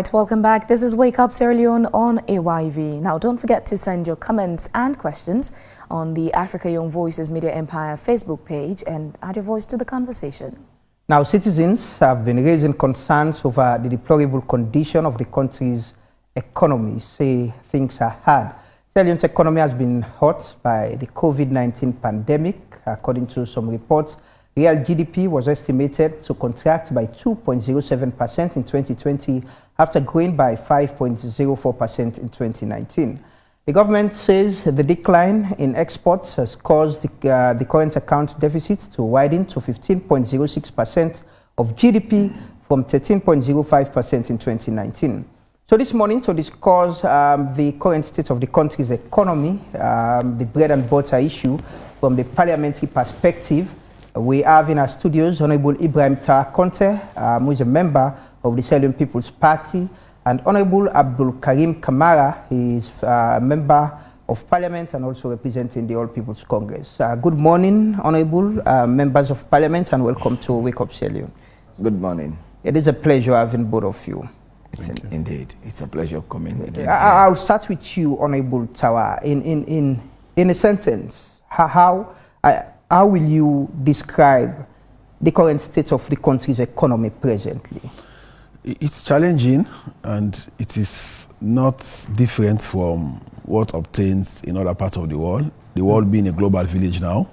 right, welcome back. This is Wake Up Sierra Leone on AYV. Now, don't forget to send your comments and questions on the Africa Young Voices Media Empire Facebook page and add your voice to the conversation. Now, citizens have been raising concerns over the deplorable condition of the country's economy. Say things are hard. Sierra Leone's economy has been hurt by the COVID-19 pandemic. According to some reports, real GDP was estimated to contract by 2.07% in 2020 after growing by 5.04% in 2019. The government says the decline in exports has caused the current account deficit to widen to 15.06% of GDP from 13.05% in 2019. So this morning, to discuss the current state of the country's economy, the bread and butter issue from the parliamentary perspective, we have in our studios Honorable Ibrahim Conte, who is a member of the Sierra Leone People's Party, and Honorable Abdul Karim Kamara. He is a member of Parliament and also representing the All People's Congress. Good morning, Honorable members of Parliament, and welcome to Wake Up Sierra Leone. Good morning. It is a pleasure having both of you. Indeed, it's a pleasure coming again. I'll start with you, Honorable Tawa. In a sentence, how will you describe the current state of the country's economy presently? It's challenging, and it is not different from what obtains in other parts of the world. The world being a global village now,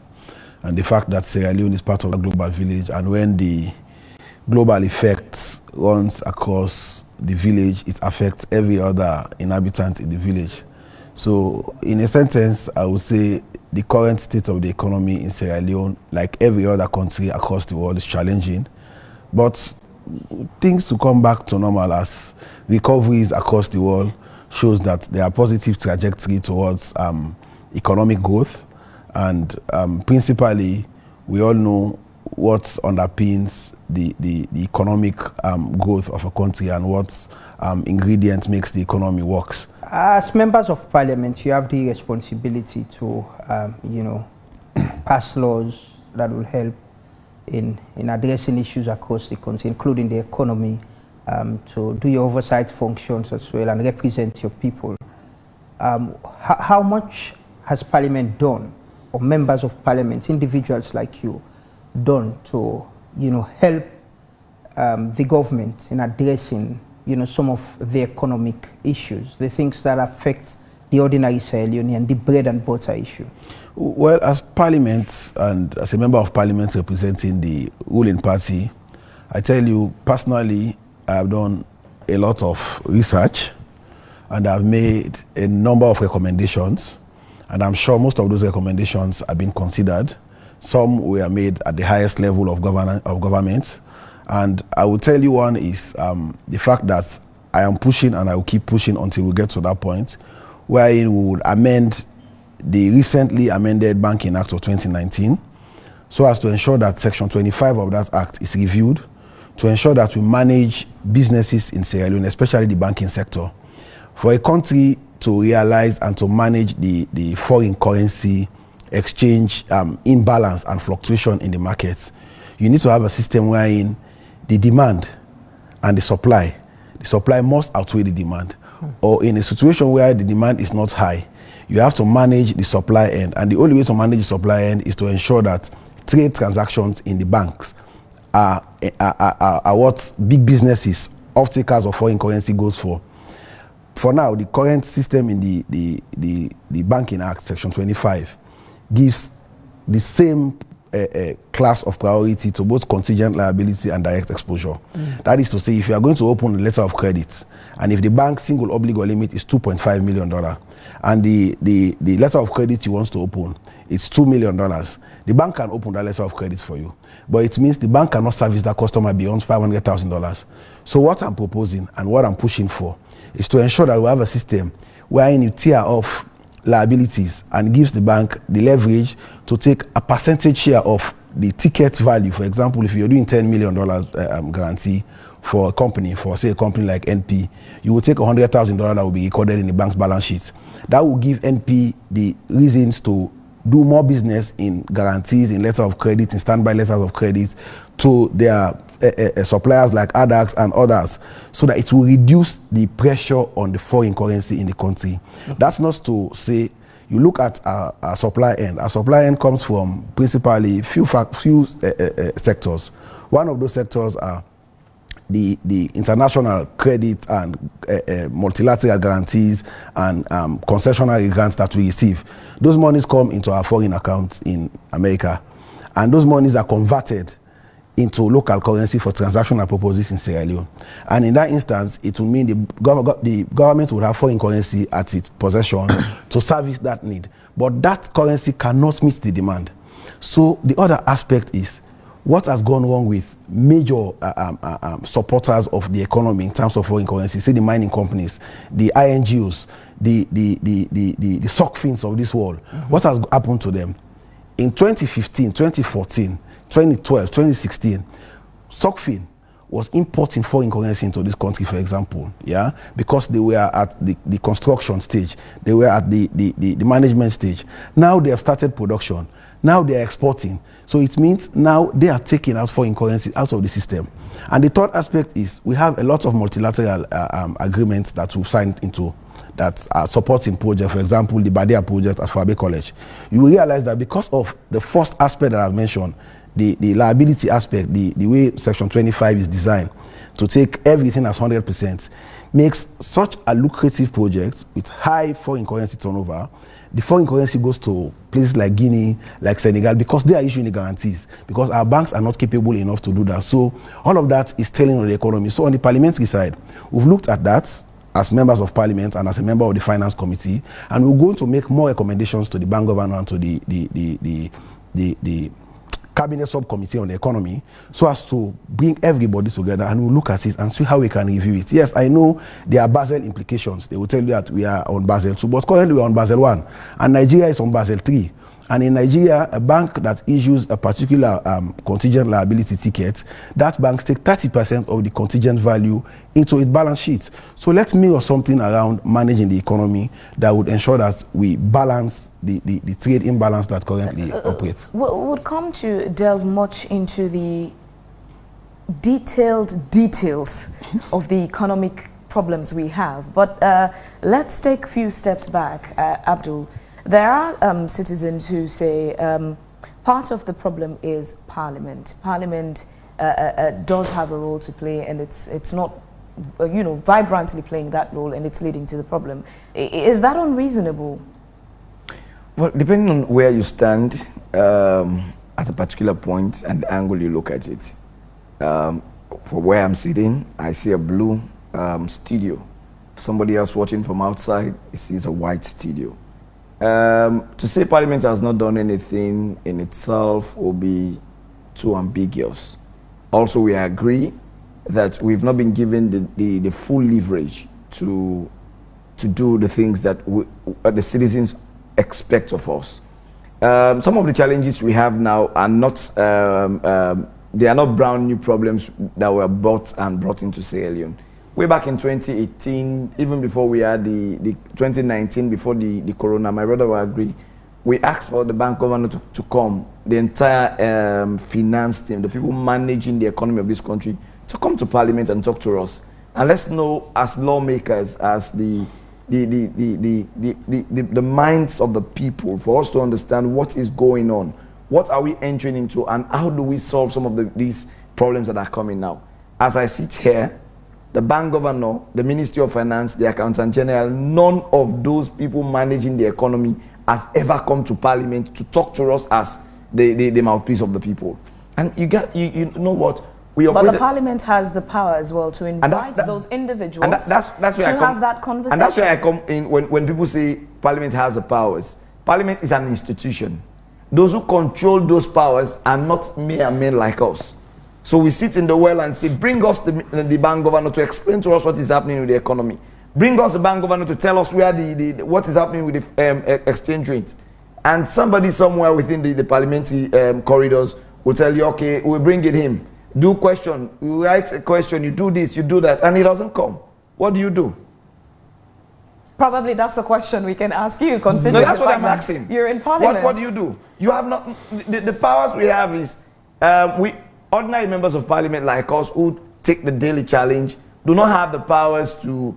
and the fact that Sierra Leone is part of a global village, and when the global effect runs across the village, it affects every other inhabitant in the village. So in a sentence, I would say the current state of the economy in Sierra Leone, like every other country across the world, is challenging. But things to come back to normal as recoveries across the world shows that there are positive trajectory towards economic growth. And principally, we all know what underpins the economic growth of a country and what ingredient makes the economy works. As members of Parliament, you have the responsibility to, pass laws that will help in addressing issues across the country, including the economy, to do your oversight functions as well and represent your people. How much has Parliament done, or members of Parliament, individuals like you, done to, help the government in addressing, some of the economic issues, the things that affect the ordinary Sierra Leonean, the bread and butter issue? Well, as Parliament and as a member of Parliament representing the ruling party, I tell you personally, I have done a lot of research and I've made a number of recommendations, and I'm sure most of those recommendations have been considered. Some were made at the highest level of government. And I will tell you one is the fact that I am pushing, and I will keep pushing until we get to that point, wherein we would amend the recently amended Banking Act of 2019 so as to ensure that Section 25 of that Act is reviewed, to ensure that we manage businesses in Sierra Leone, especially the banking sector. For a country to realize and to manage the foreign currency exchange imbalance and fluctuation in the markets, you need to have a system wherein the demand and the supply must outweigh the demand. Or in a situation where the demand is not high, you have to manage the supply end. And the only way to manage the supply end is to ensure that trade transactions in the banks are what big businesses, off-takers of foreign currency goes for. For now, the current system in the Banking Act, Section 25, gives the same class of priority to both contingent liability and direct exposure. That is to say, if you are going to open a letter of credit, and if the bank's single obligor limit is $2.5 million, and the letter of credit you want to open, it's $2 million, the bank can open that letter of credit for you. But it means the bank cannot service that customer beyond $500,000. So what I'm proposing and what I'm pushing for is to ensure that we have a system wherein you tear off liabilities and gives the bank the leverage to take a percentage share of the ticket value. For example, if you're doing $10 million guarantee for a company, for say a company like NP, you will take $100,000 that will be recorded in the bank's balance sheet. That will give NP the reasons to do more business in guarantees, in letters of credit, in standby letters of credit to their suppliers like ADAX and others, so that it will reduce the pressure on the foreign currency in the country. That's not to say, you look at our supply end. Our supply end comes from principally few sectors. One of those sectors are the international credit and multilateral guarantees and concessionary grants that we receive. Those monies come into our foreign accounts in America, and those monies are converted into local currency for transactional purposes in Sierra Leone. And in that instance, it will mean the government will have foreign currency at its possession to service that need. But that currency cannot meet the demand. So the other aspect is, what has gone wrong with major supporters of the economy in terms of foreign currency, say the mining companies, the INGOs, the SOCFINs of this world? What has happened to them? In 2015, 2014, 2012, 2016, SOCFIN was importing foreign currency into this country, for example, yeah, because they were at the construction stage, they were at the management stage. Now they have started production. Now they are exporting. So it means now they are taking out foreign currency out of the system. And the third aspect is, we have a lot of multilateral agreements that we've signed into that are supporting projects. For example, the Badia project at Fabe College. You will realize that because of the first aspect that I've mentioned, the liability aspect, the way Section 25 is designed to take everything as 100%, makes such a lucrative project with high foreign currency turnover. The foreign currency goes to places like Guinea, like Senegal, because they are issuing the guarantees, because our banks are not capable enough to do that. So all of that is telling on the economy. So on the parliamentary side, we've looked at that as members of parliament and as a member of the finance committee, and we're going to make more recommendations to the bank governor and to the cabinet subcommittee on the economy, so as to bring everybody together, and we'll look at it and see how we can review it. Yes, I know there are Basel implications. They will tell you that we are on Basel 2, but currently we are on Basel 1, and Nigeria is on Basel 3. And in Nigeria, a bank that issues a particular contingent liability ticket, that bank takes 30% of the contingent value into its balance sheet. So let's mirror something around managing the economy that would ensure that we balance the trade imbalance that currently operates. Would come to delve much into the details of the economic problems we have. But let's take a few steps back, Abdul. There are citizens who say part of the problem is Parliament. Parliament does have a role to play, and it's not, vibrantly playing that role, and it's leading to the problem. Is that unreasonable? Well, depending on where you stand at a particular point and the angle you look at it. For where I'm sitting, I see a blue studio. Somebody else watching from outside, he sees a white studio. To say Parliament has not done anything in itself will be too ambiguous. Also, we agree that we've not been given the full leverage to do the things that the citizens expect of us. Some of the challenges we have now are not, they are not brand new problems that were brought into Sierra Leone. Way back in 2018, even before we had the 2019, before the corona, my brother will agree, we asked for the bank governor to come, the entire finance team, the people managing the economy of this country, to come to Parliament and talk to us. And let's know, as lawmakers, as the minds of the people, for us to understand what is going on, what are we entering into, and how do we solve some of these problems that are coming now. As I sit here, the bank governor, the Ministry of Finance, the Accountant General, none of those people managing the economy has ever come to Parliament to talk to us as the mouthpiece of the people. And you know what? But the Parliament has the power as well to invite those individuals and that's where to have that conversation. And that's where I come in when people say Parliament has the powers. Parliament is an institution. Those who control those powers are not mere men like us. So we sit in the well and say, bring us the bank governor to explain to us what is happening with the economy. Bring us the bank governor to tell us where what is happening with the exchange rate. And somebody somewhere within the parliamentary corridors will tell you, okay, we'll bring it him. Do question, you write a question, you do this, you do that, and he doesn't come. What do you do? Probably that's the question we can ask you, considering that's what I'm asking. You're in Parliament. What do you do? You have not, the powers we have is, ordinary members of parliament like us who take the daily challenge do not have the powers to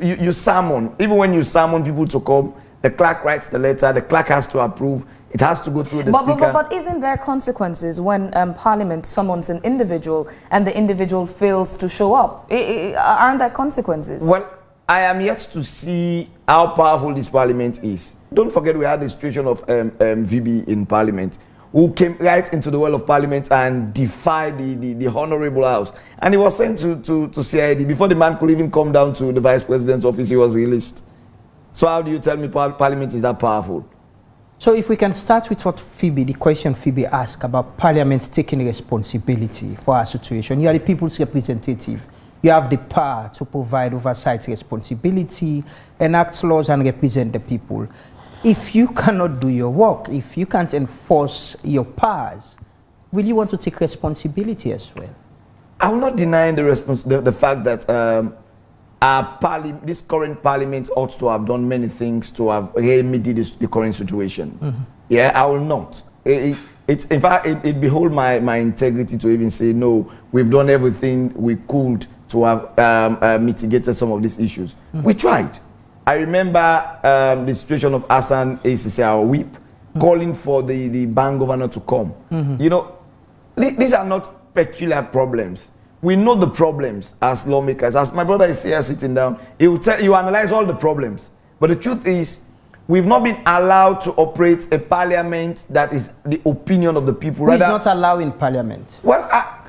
you summon. Even when you summon people to come, the clerk writes the letter, the clerk has to approve, it has to go through the speaker. But isn't there consequences when Parliament summons an individual and the individual fails to show up? Aren't there consequences? Well, I am yet to see how powerful this Parliament is. Don't forget we had the situation of VB in Parliament, who came right into the well of Parliament and defied the Honorable House. And he was sent to CID. Before the man could even come down to the Vice President's office, he was released. So how do you tell me Parliament is that powerful? So if we can start with what the question Phoebe asked about Parliament taking responsibility for our situation. You are the people's representative. You have the power to provide oversight responsibility, enact laws and represent the people. If you cannot do your work, if you can't enforce your powers, will you want to take responsibility as well? I will not deny the fact that this current parliament ought to have done many things to have remedied the current situation. Mm-hmm. Yeah, I will not. In fact, it behold my integrity to even say, no, we've done everything we could to have mitigated some of these issues. Mm-hmm. We tried. I remember the situation of Hassan ACC, our whip, calling for the bank governor to come. Mm-hmm. You know, these are not peculiar problems. We know the problems as lawmakers. As my brother is here sitting down, he will tell you, analyze all the problems. But the truth is, we've not been allowed to operate a parliament that is the opinion of the people. Who is not allowing parliament? Well,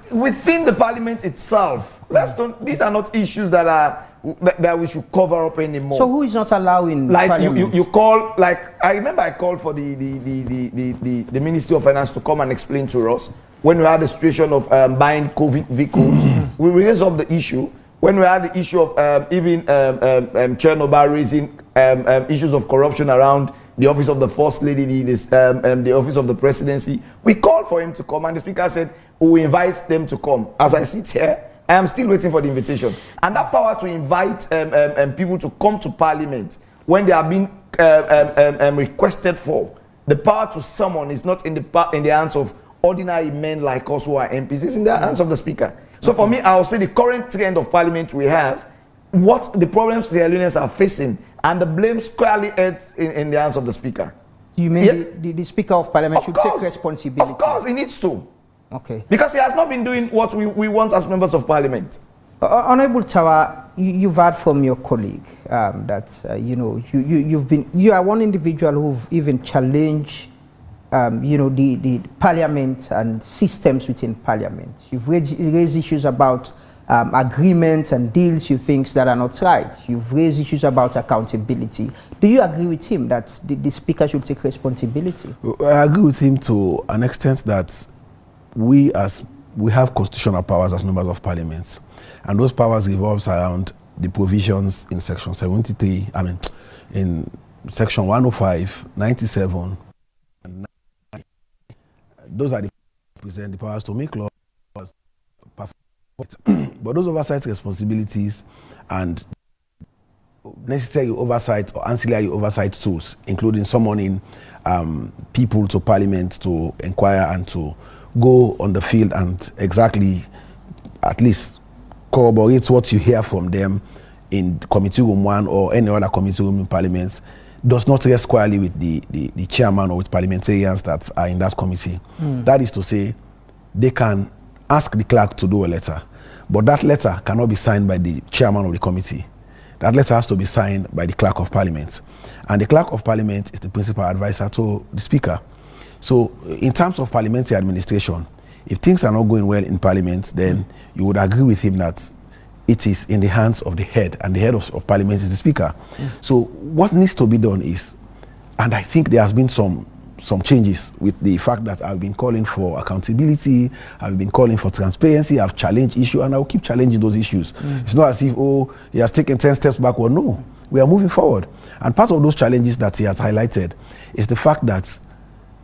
within the parliament itself, these are not issues that we should cover up anymore. So who is not allowing parliament? You call, like, I remember I called for the Ministry of Finance to come and explain to us when we had the situation of buying COVID vehicles. We raised up the issue. When we had the issue of even Chernobyl raising issues of corruption around the office of the First Lady, the office of the Presidency, we called for him to come, and the Speaker said, we invite them to come. As I sit here, I am still waiting for the invitation. And that power to invite people to come to Parliament when they are being requested for, the power to summon is not in the hands of ordinary men like us who are MPs. It's in the hands of the Speaker. So for me, I'll say the current trend of Parliament we have, what the problems the Hellenians are facing, and the blame squarely in the hands of the Speaker. You mean the Speaker of Parliament should take responsibility? Of course, he needs to. Okay. Because he has not been doing what we want as members of Parliament. Honorable Tawa, you've heard from your colleague that you are one individual who've even challenged the Parliament and systems within Parliament. You've raised issues about agreements and deals you think that are not right. You've raised issues about accountability. Do you agree with him that the Speaker should take responsibility? I agree with him to an extent that we have constitutional powers as members of Parliament, and those powers revolves around the provisions in Section 73, in Section 105, 97, and 90. Those are the powers to make laws. But those oversight responsibilities and necessary oversight or ancillary oversight tools, including summoning people to Parliament to inquire and to go on the field and exactly at least corroborate what you hear from them in Committee Room 1 or any other committee room in Parliament, does not rest squarely with the chairman or with parliamentarians that are in that committee. That is to say, they can ask the clerk to do a letter, but that letter cannot be signed by the chairman of the committee. That letter has to be signed by the clerk of Parliament. And the clerk of Parliament is the principal advisor to the Speaker. So in terms of parliamentary administration, if things are not going well in Parliament, then you would agree with him that it is in the hands of the head, and the head of Parliament is the Speaker. So what needs to be done is, and I think there has been some changes with the fact that I've been calling for accountability, I've been calling for transparency, I've challenged issues, and I'll keep challenging those issues. It's not as if, he has taken 10 steps backward. No, we are moving forward. And part of those challenges that he has highlighted is the fact that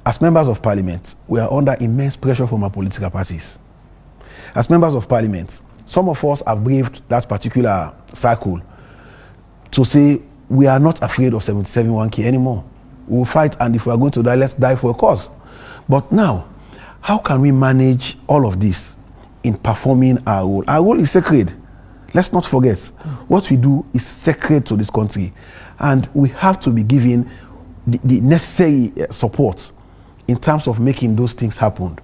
as members of Parliament, we are under immense pressure from our political parties. As members of Parliament, some of us have braved that particular cycle to say we are not afraid of 77 1K anymore. We will fight, and if we are going to die, let's die for a cause. But now, how can we manage all of this in performing our role? Our role is sacred. Let's not forget, what we do is sacred to this country, and we have to be given the necessary support in terms of making those things happen.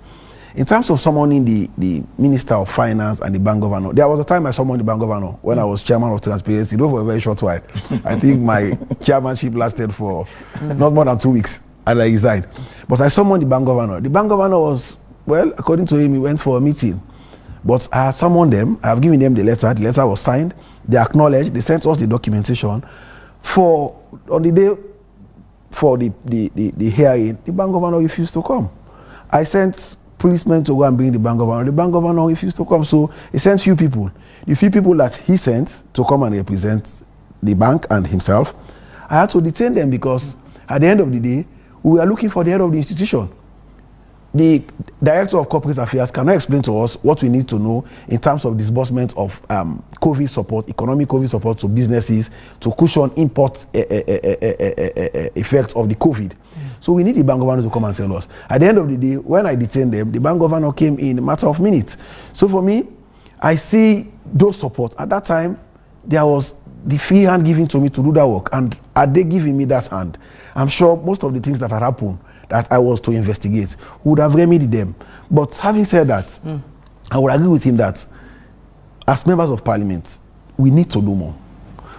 In terms of summoning the Minister of Finance and the Bank Governor, there was a time I summoned the Bank Governor when I was chairman of Transparency, though for a very short while. I think my chairmanship lasted for not more than 2 weeks, and I resigned. But I summoned the Bank Governor. The Bank Governor was, well, according to him, he went for a meeting. But I had summoned them, I have given them the letter was signed, they acknowledged, they sent us the documentation. On the day for the hearing, the Bank Governor refused to come. I sent policemen to go and bring the Bank Governor refused to come. So he sent few people. The few people that he sent to come and represent the bank and himself, I had to detain them because at the end of the day, we were looking for the head of the institution. The Director of Corporate Affairs cannot explain to us what we need to know in terms of disbursement of COVID support, economic COVID support to businesses to cushion import effects of the COVID. So we need the Bank Governor to come and tell us. At the end of the day, when I detained them, the Bank Governor came in a matter of minutes. So for me, I see those support. At that time, there was the free hand given to me to do that work. And are they giving me that hand? I'm sure most of the things that had happened that I was to investigate would have remedied them. But having said that, I would agree with him that as members of parliament, we need to do more.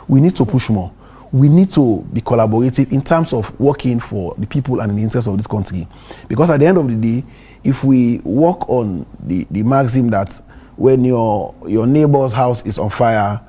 We need to push more. We need to be collaborative in terms of working for the people and the interests of this country. Because at the end of the day, if we work on the maxim that when your neighbor's house is on fire,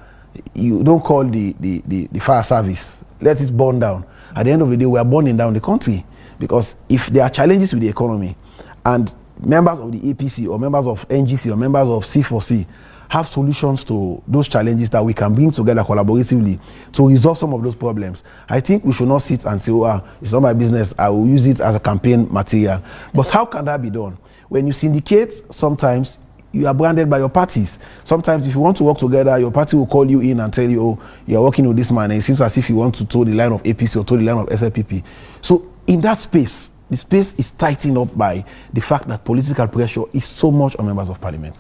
you don't call the fire service, let it burn down. At the end of the day, we are burning down the country. Because if there are challenges with the economy and members of the APC or members of NGC or members of C4C have solutions to those challenges that we can bring together collaboratively to resolve some of those problems, I think we should not sit and say, oh, it's not my business, I will use it as a campaign material. But how can that be done? When you syndicate, sometimes you are branded by your parties. Sometimes if you want to work together, your party will call you in and tell you, oh, you're working with this man, and it seems as if you want to toe the line of APC or toe the line of SLPP. So in that space, the space is tightened up by the fact that political pressure is so much on members of parliament.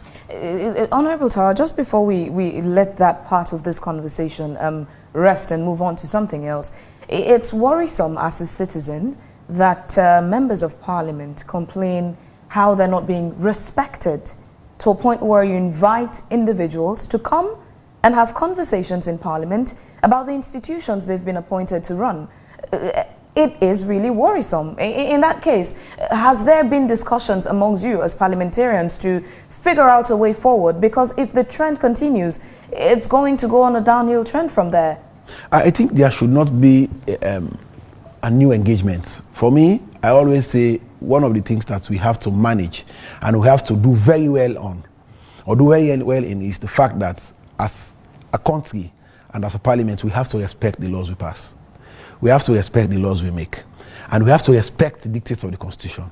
Honorable Tara, just before we let that part of this conversation rest and move on to something else, it's worrisome as a citizen that members of parliament complain how they're not being respected to a point where you invite individuals to come and have conversations in parliament about the institutions they've been appointed to run. It is really worrisome. In that case, has there been discussions amongst you as parliamentarians to figure out a way forward? Because if the trend continues, it's going to go on a downhill trend from there. I think there should not be a new engagement. For me, I always say one of the things that we have to manage and we have to do very well on, or do very well in, is the fact that as a country and as a parliament, we have to respect the laws we pass. We have to respect the laws we make. And we have to respect the dictates of the Constitution.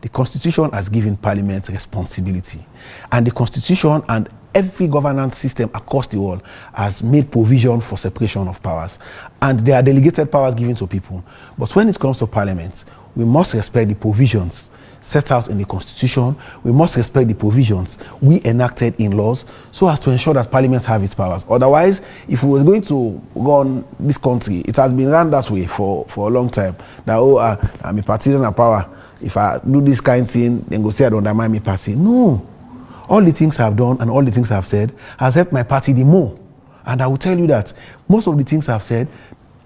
The Constitution has given Parliament responsibility. And the Constitution and every governance system across the world has made provision for separation of powers. And there are delegated powers given to people. But when it comes to Parliament, we must respect the provisions set out in the Constitution. We must respect the provisions we enacted in laws so as to ensure that Parliament have its powers. Otherwise, if we were going to run this country, it has been run that way for a long time. That, oh, I'm a party in a power. If I do this kind of thing, then go say I don't undermine my party. No. All the things I've done and all the things I've said has helped my party the more. And I will tell you that most of the things I've said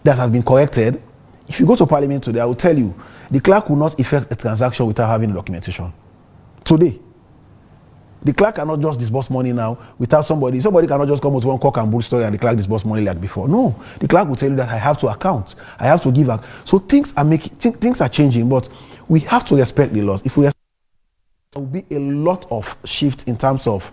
that have been corrected, if you go to Parliament today, I will tell you, the clerk will not effect a transaction without having the documentation. Today, the clerk cannot just disburse money now without somebody cannot just come with one cock and bull story and the clerk disburse money like before. No, the clerk will tell you that I have to account, I have to give out. So things are changing, but we have to respect the laws. If we respect, there will be a lot of shift in terms of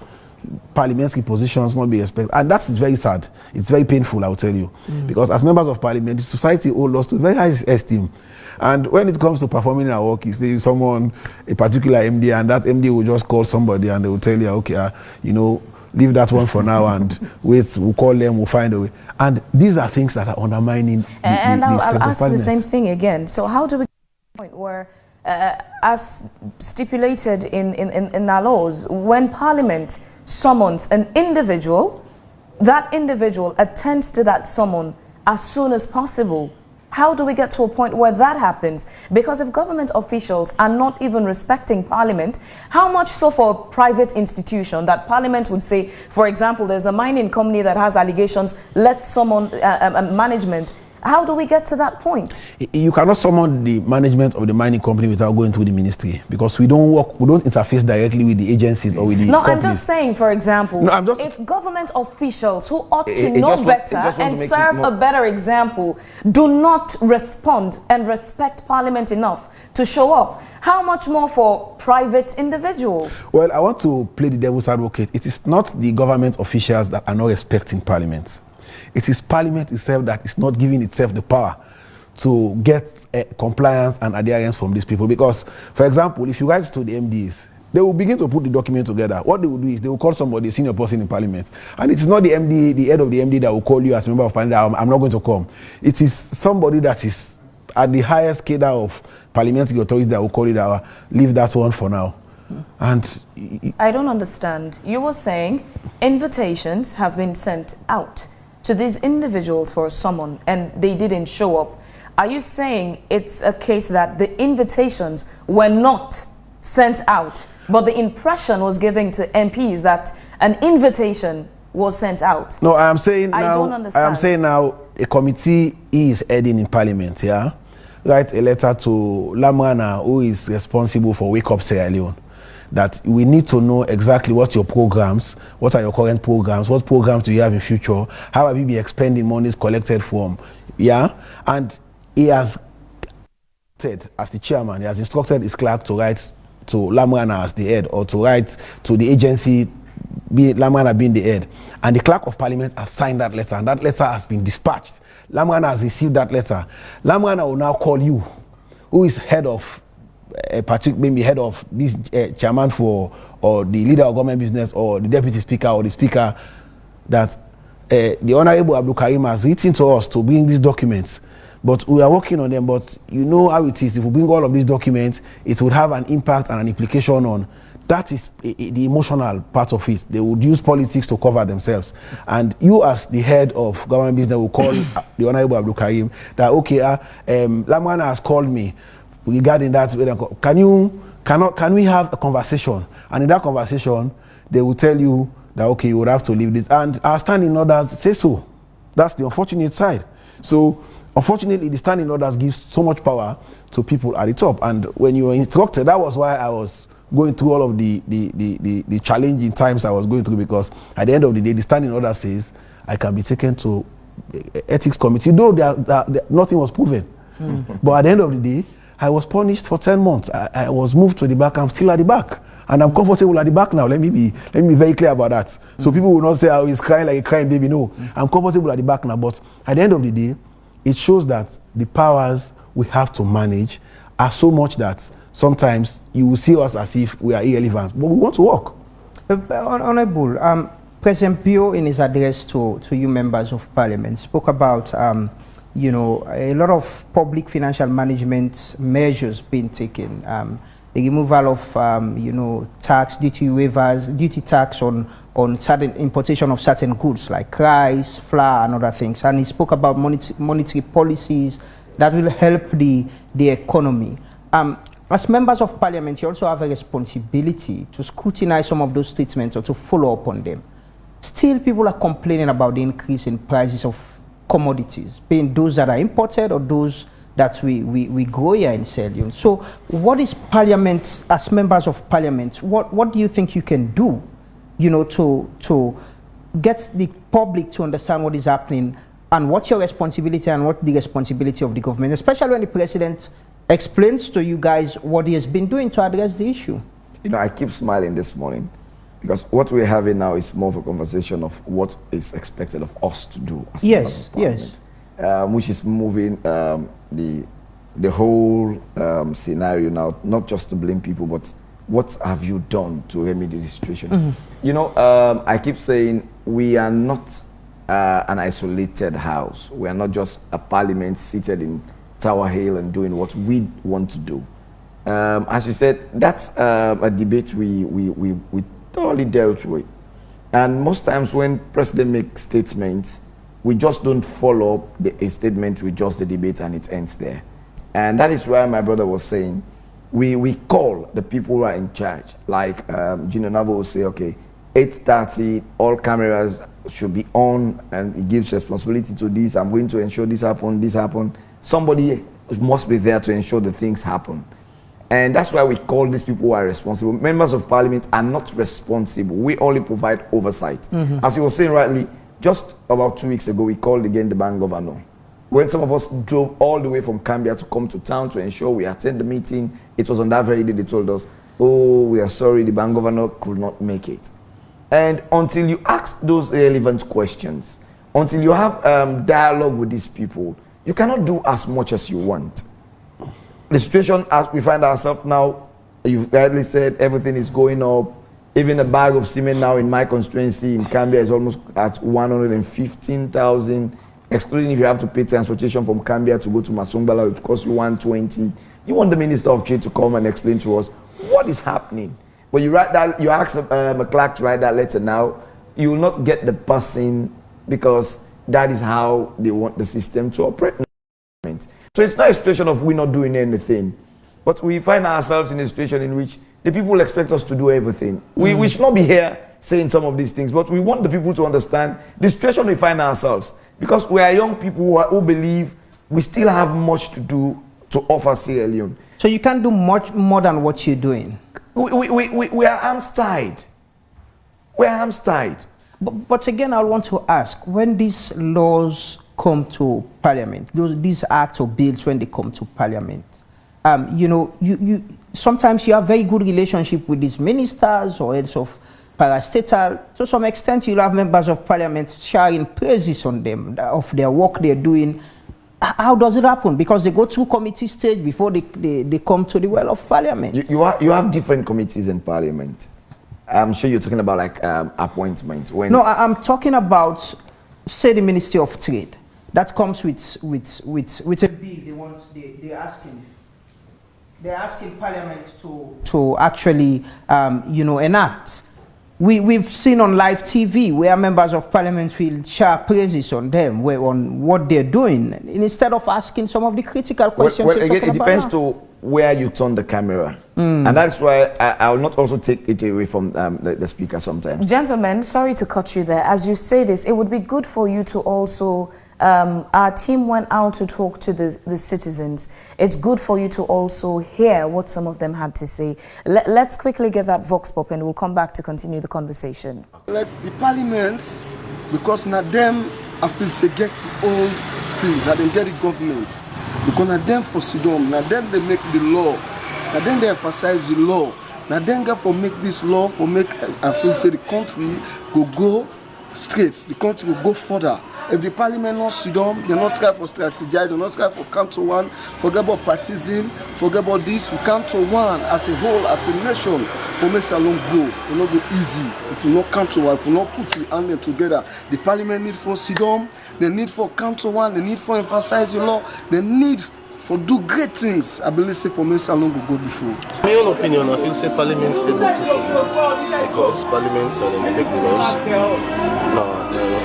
parliamentary positions not be respected, and that's very sad. It's very painful, I will tell you, because as members of parliament, the society owes us to very high esteem. And when it comes to performing our work, you see someone, a particular MD, and that MD will just call somebody and they will tell you, okay, leave that one for now and wait, we'll call them, we'll find a way. And these are things that are undermining and I'll ask the same thing again. So how do we get to the point where as stipulated in our laws, when Parliament summons an individual, that individual attends to that summon as soon as possible. How do we get to a point where that happens? Because if government officials are not even respecting Parliament, how much so for a private institution that Parliament would say, for example, there's a mining company that has allegations, let someone, management. How do we get to that point? You cannot summon the management of the mining company without going through the ministry, because we don't interface directly with the agencies or with the companies. I'm just saying, for example, if government officials who ought to know better and serve a better example do not respond and respect Parliament enough to show up, how much more for private individuals? Well, I want to play the devil's advocate. It is not the government officials that are not respecting Parliament. It is Parliament itself that is not giving itself the power to get compliance and adherence from these people. Because, for example, if you guys to the MDs, they will begin to put the document together. What they will do is they will call somebody, a senior person in Parliament. And it is not the MD, the head of the MD that will call you as a member of Parliament, I'm not going to come. It is somebody that is at the highest cadre of parliamentary authority that will call you that leave that one for now. And I don't understand. You were saying invitations have been sent out to these individuals for a summon and they didn't show up. Are you saying it's a case that the invitations were not sent out, but the impression was given to MPs that an invitation was sent out? No, I am saying now, I don't understand. I am saying now a committee is heading in Parliament, yeah? Write a letter to Lamana, who is responsible for Wake Up Sierra Leone, that we need to know exactly what your programs, what are your current programs, what programs do you have in future, how have you been expending monies collected from, yeah? And he has said, as the chairman, he has instructed his clerk to write to Lamana as the head, or to write to the agency, Lamana being the head. And the clerk of Parliament has signed that letter, and that letter has been dispatched. Lamana has received that letter. Lamana will now call you, who is head of maybe head of this chairman for, or the leader of government business, or the deputy speaker, or the speaker, that the Honorable Abdul Karim has written to us to bring these documents, but we are working on them. But you know how it is, if we bring all of these documents, it would have an impact and an implication on, that is the emotional part of it. They would use politics to cover themselves. And you as the head of government business will call the Honorable Abdul Karim that, okay, Lamana has called me regarding that. Can we have a conversation? And in that conversation, they will tell you that, okay, you would have to leave this. And our standing orders say so. That's the unfortunate side. So, unfortunately, the standing orders gives so much power to people at the top. And when you were instructed, that was why I was going through all of the challenging times I was going through, because at the end of the day, the standing order says I can be taken to ethics committee, though nothing was proven. But at the end of the day, I was punished for 10 months. I was moved to the back. I'm still at the back. And I'm comfortable at the back now. Let me be very clear about that. So people will not say, oh, he's crying like a crying baby. No, I'm comfortable at the back now. But at the end of the day, it shows that the powers we have to manage are so much that sometimes you will see us as if we are irrelevant. But we want to work. Honorable, President Bio, in his address to you members of Parliament, spoke about you know, a lot of public financial management measures being taken. The removal of, you know, tax, duty waivers, duty tax on certain importation of certain goods like rice, flour, and other things. And he spoke about monetary policies that will help the economy. As members of Parliament, you also have a responsibility to scrutinize some of those statements or to follow up on them. Still, people are complaining about the increase in prices of commodities, being those that are imported or those that we grow here in Sierra Leone. So what is Parliament, as members of Parliament, what do you think you can do, you know, to get the public to understand what is happening and what's your responsibility and what the responsibility of the government, especially when the President explains to you guys what he has been doing to address the issue? You know, I keep smiling this morning, because what we're having now is more of a conversation of what is expected of us to do as yes, which is moving the whole scenario now, not just to blame people, but what have you done to remedy the situation? You know, I keep saying we are not an isolated house. We are not just a parliament seated in Tower Hill and doing what we want to do. As you said, that's a debate we thoroughly dealt with. And most times when president makes statements, we just don't follow up a statement with just the debate and it ends there. And that is why my brother was saying, we call the people who are in charge. Like Gino Navo will say, okay, 8:30, all cameras should be on, and it gives responsibility to this. I'm going to ensure this happen. Somebody must be there to ensure the things happen. And that's why we call these people who are responsible. Members of parliament are not responsible. We only provide oversight. As you were saying rightly, just about 2 weeks ago, we called again the bank governor. When some of us drove all the way from Cambia to come to town to ensure we attend the meeting, it was on that very day they told us, oh, we are sorry, the bank governor could not make it. And until you ask those relevant questions, until you have dialogue with these people, you cannot do as much as you want. The situation as we find ourselves now, you've rightly said, everything is going up. Even a bag of cement now in my constituency in Cambia is almost at 115,000, excluding if you have to pay transportation from Cambia to go to Mansourco, it would cost you 120. You want the Minister of Trade to come and explain to us what is happening. When you write that, you ask a clerk to write that letter now, you will not get the person because that is how they want the system to operate. So it's not a situation of we're not doing anything, but we find ourselves in a situation in which the people expect us to do everything. We should not be here saying some of these things, but we want the people to understand the situation we find ourselves, because we are young people who believe we still have much to do to offer Sierra Leone. So you can't do much more than what you're doing? We are arms tied. We are arms tied. But again, I want to ask, when these laws come to Parliament, these acts or bills, when they come to Parliament, you know, you sometimes you have very good relationship with these ministers or heads of parastatal. To some extent, you'll have members of Parliament sharing praises on them, of their work they're doing. How does it happen? Because they go through committee stage before they come to the well of Parliament. You have different committees in Parliament. I'm sure you're talking about like appointments. No, I'm talking about, say, the Ministry of Trade. That comes with a bill. They're asking Parliament to actually, you know, enact. We've seen on live TV where members of Parliament will share praises on them, on what they're doing, instead of asking some of the critical questions. Well, again, it depends to where you turn the camera. And that's why I will not also take it away from the speaker sometimes. Gentlemen, sorry to cut you there. As you say this, it would be good for you to also, our team went out to talk to the citizens. It's good for you to also hear what some of them had to say. Let's quickly get that vox pop and we'll come back to continue the conversation. Like the parliaments, because now them, I feel say get the own thing, that they get the government. Because now them for Sidom, now them they make the law, now then they emphasize the law, now then get for make this law, for make, I feel say the country go straight, the country will go further. If the parliament not sit down, they not try for strategize, they not try for come to one, forget about partisan, forget about this, we come to one as a whole, as a nation, for make Salon go. It will not go easy if you not come to one, if you not put the hand together. The parliament need for sit down, they need for come to one, they need for emphasize the law, they need for do great things. I believe say for me Salon go before. My own opinion, I feel say parliaments they go for me because parliaments they make the laws. No,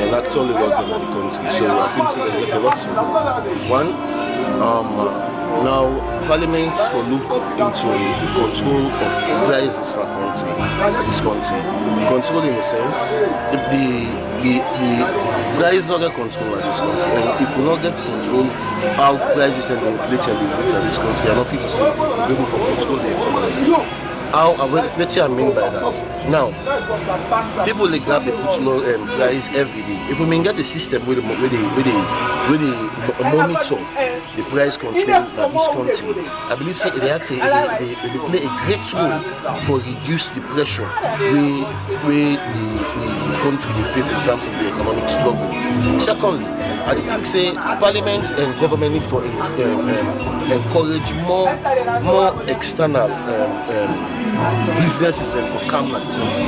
and actually laws in the country. So I feel say they get a lot to do. One, now parliaments will look into the control of prices in this country. Control in a sense, the price not get control in this country, and if we not get control how prices and inflation in this country, I'm not fit to say we're able to control the economy. Let's say I mean by that. Now, people they grab the put low price every day. If we may get a system where they monitor the price control in this country, I believe say they actually they play a great role for reduce the pressure where the country will face in terms of the economic struggle. Secondly, I think say Parliament and government need for encourage more external businesses and for come like the country.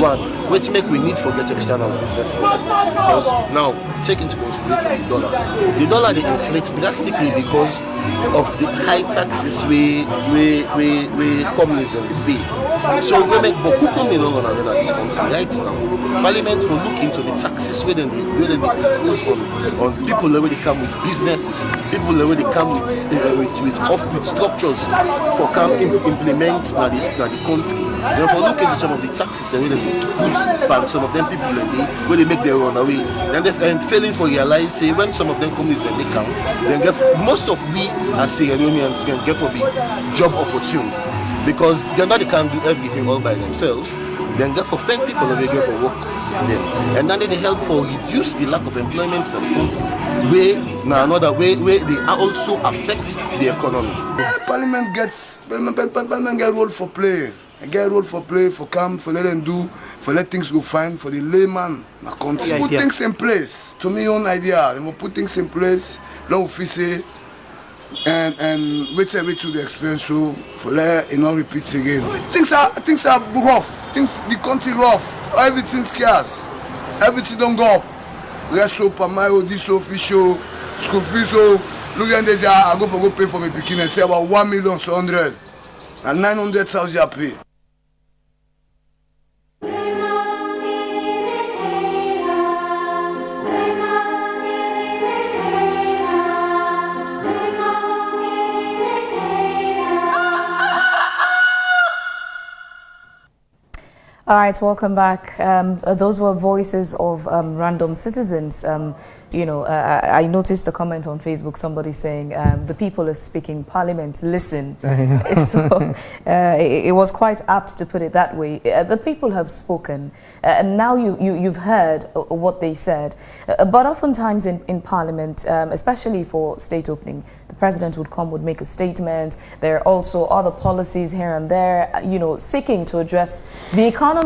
one, what make we need for get external businesses in the country, because now take into consideration the dollar. The dollar they inflates drastically because of the high taxes we companies and the pay. So we make beaucoup million on this country right now. Parliament will look into the taxes where they impose on people where they come with businesses, people where they come with structures for come implement na the country. And for look into some of the taxes the way they put by some of them people where they make their run away. Then they failing for realize say when some of them companies and they come, then get most of we as Sierra Leoneans can get for be job opportunity. Because they can't do everything all by themselves, then get for find people that they get for work with them. And then they help for reduce the lack of employment in the country. Another way where they also affect the economy. Parliament get role for play. Get role for play, for come, for let them do, for let things go fine, for the layman in the country. Put things in place. To me, own idea. They will put things in place, let office and wait to the experience so for let it not repeat again. Things are rough. The country rough. Everything's scarce. Everything don't go up. Rest so Pamayo, this official, school fees so look at this I go pay for my picking and say about 1,100,000 and 900,000 I pay. All right, welcome back. Those were voices of random citizens. I noticed a comment on Facebook, somebody saying, the people are speaking, Parliament, listen. So it was quite apt to put it that way. The people have spoken, and now you've heard what they said. But oftentimes in Parliament, especially for state opening, the president would make a statement. There are also other policies here and there, seeking to address the economy,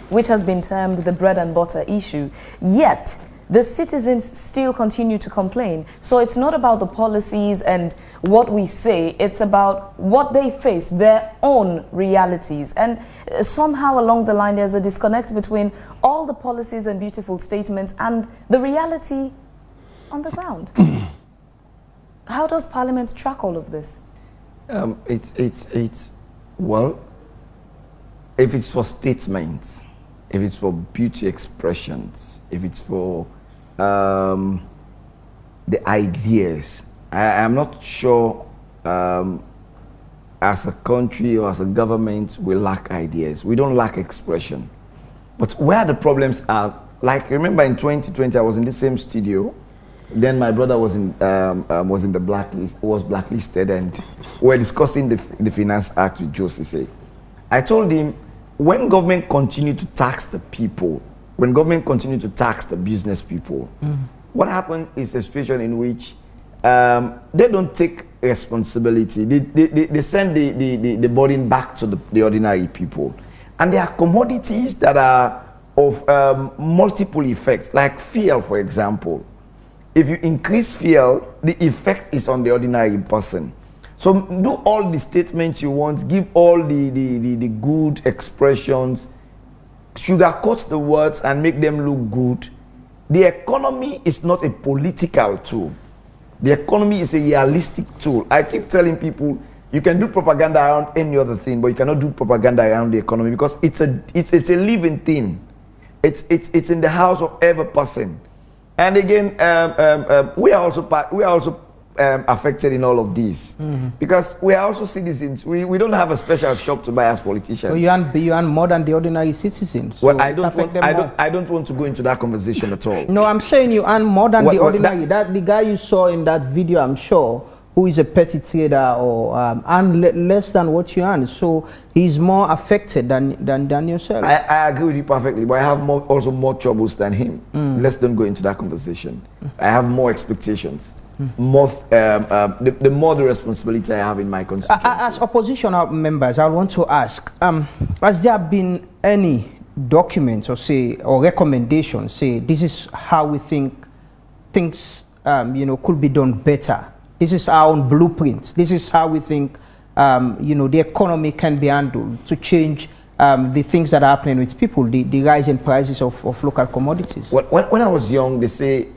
which has been termed the bread and butter issue. Yet, the citizens still continue to complain. So it's not about the policies and what we say, it's about what they face, their own realities. And somehow along the line, there's a disconnect between all the policies and beautiful statements and the reality on the ground. How does Parliament track all of this? Well, if it's for statements, if it's for beauty expressions, if it's for the ideas, I'm not sure as a country or as a government we lack ideas. We don't lack expression. But where the problems are, like remember in 2020 I was in the same studio. Then my brother was in the blacklisted, and we were discussing the Finance Act with Josie. I told him, when government continue to tax the people, when government continue to tax the business people, what happened is a situation in which they don't take responsibility. They send the burden back to the ordinary people. And there are commodities that are of multiple effects, like fuel, for example. If you increase fuel, the effect is on the ordinary person. So do all the statements you want, give all the good expressions, sugarcoat the words and make them look good. The economy is not a political tool. The economy is a realistic tool. I keep telling people, you can do propaganda around any other thing, but you cannot do propaganda around the economy because it's a living thing. It's in the house of every person. And again, we are also affected in all of this because we are also citizens. We don't have a special shop to buy as politicians. So you earn more than the ordinary citizens. Well, so I don't want to go into that conversation at all. No, I'm saying you earn more than the ordinary. That the guy you saw in that video, I'm sure, who is a petty trader or earn less than what you earn. So he's more affected than yourself. I agree with you perfectly, but I have also more troubles than him. Let's don't go into that conversation. I have more expectations. More, the more the responsibility I have in my constituency. As oppositional members, I want to ask, has there been any documents or recommendations, say, this is how we think things could be done better? This is our own blueprints. This is how we think the economy can be handled to change the things that are happening with people, the rise in prices of local commodities. When I was young, they say...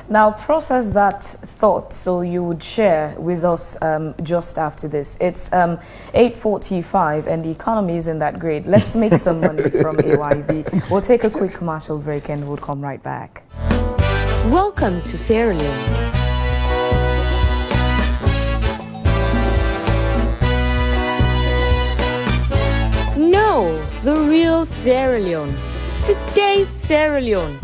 Now process that thought so you would share with us just after this. It's 8:45 and the economy isn't that great. Let's make some money from AYB. We'll take a quick commercial break and we'll come right back. Welcome to Sierra Leone. No, the real Sierra Leone. Today's Sierra Leone.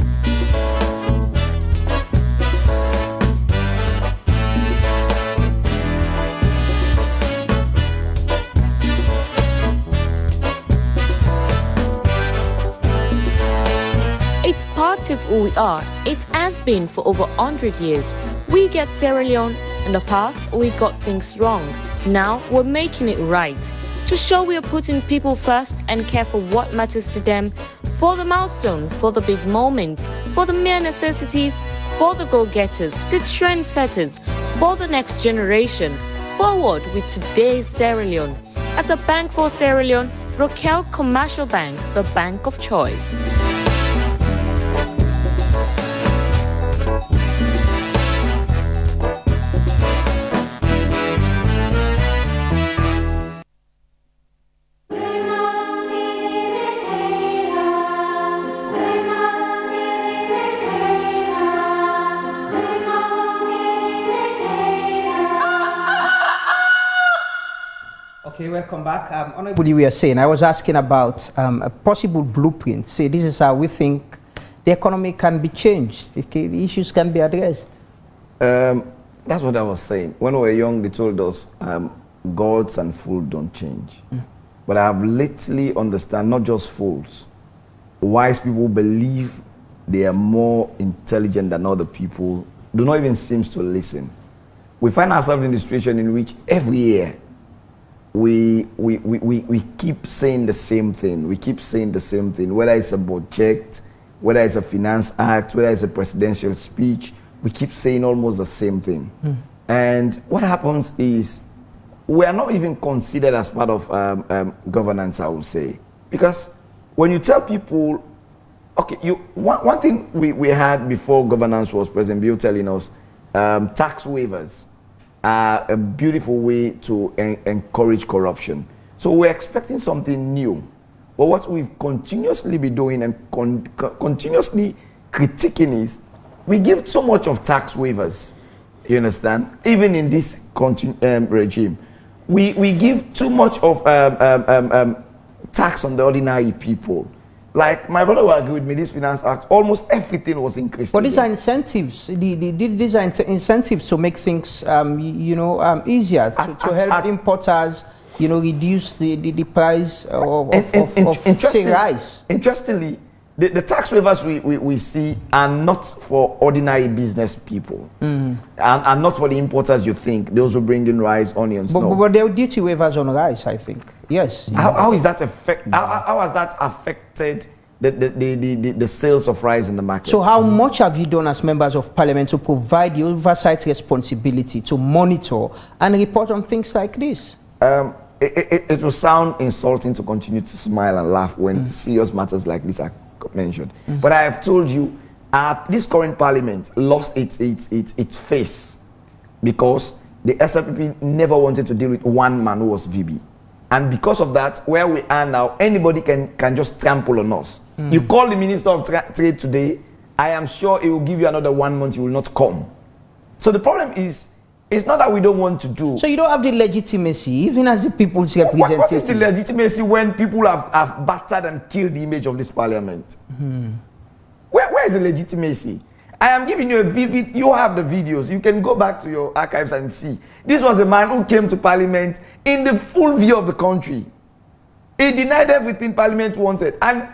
It's part of who we are. It has been for over 100 years. We get Sierra Leone. In the past, we got things wrong. Now, we're making it right. To show we are putting people first and care for what matters to them, for the milestone, for the big moments, for the mere necessities, for the go-getters, the trendsetters, for the next generation. Forward with today's Sierra Leone. As a bank for Sierra Leone, Rokel Commercial Bank, the bank of choice. Okay, welcome back. Honorable, you were saying, I was asking about a possible blueprint. Say, this is how we think the economy can be changed, the issues can be addressed. That's what I was saying. When we were young, they told us gods and fools don't change. But I have lately understand not just fools. Wise people believe they are more intelligent than other people, do not even seem to listen. We find ourselves in the situation in which every year we keep saying the same thing. We keep saying the same thing, whether it's a budget, whether it's a finance act, whether it's a presidential speech, we keep saying almost the same thing. And what happens is we are not even considered as part of governance, I would say. Because when you tell people, okay, one thing we had before governance was President Bill telling us tax waivers are a beautiful way to encourage corruption. So we're expecting something new. But what we've continuously been doing and continuously critiquing is we give so much of tax waivers, you understand? Even in this regime. We give too much of tax on the ordinary people. Like my brother will agree with me, this Finance Act, almost everything was increased. But these are incentives. These are incentives to make things, easier to help importers, reduce the price of say, rice. Interestingly, the tax waivers we see are not for ordinary business people, and not for the importers. You think those who bring in rice, onions? But there are duty waivers on rice, I think. Yes. How is that how has that affected the sales of rice in the market? So how much have you done as members of parliament to provide the oversight responsibility to monitor and report on things like this? It will sound insulting to continue to smile and laugh when serious matters like this are mentioned. But I have told you, this current parliament lost its face because the SLPP never wanted to deal with one man who was VB. And because of that, where we are now, anybody can just trample on us. You call the Minister of Trade today, I am sure it will give you another 1 month, he will not come. So the problem is, it's not that we don't want to do. So you don't have the legitimacy, even as the people's representative. What is the legitimacy when people have battered and killed the image of this parliament? Where is the legitimacy? I am giving you a vivid, you have the videos. You can go back to your archives and see. This was a man who came to parliament in the full view of the country. He denied everything parliament wanted. And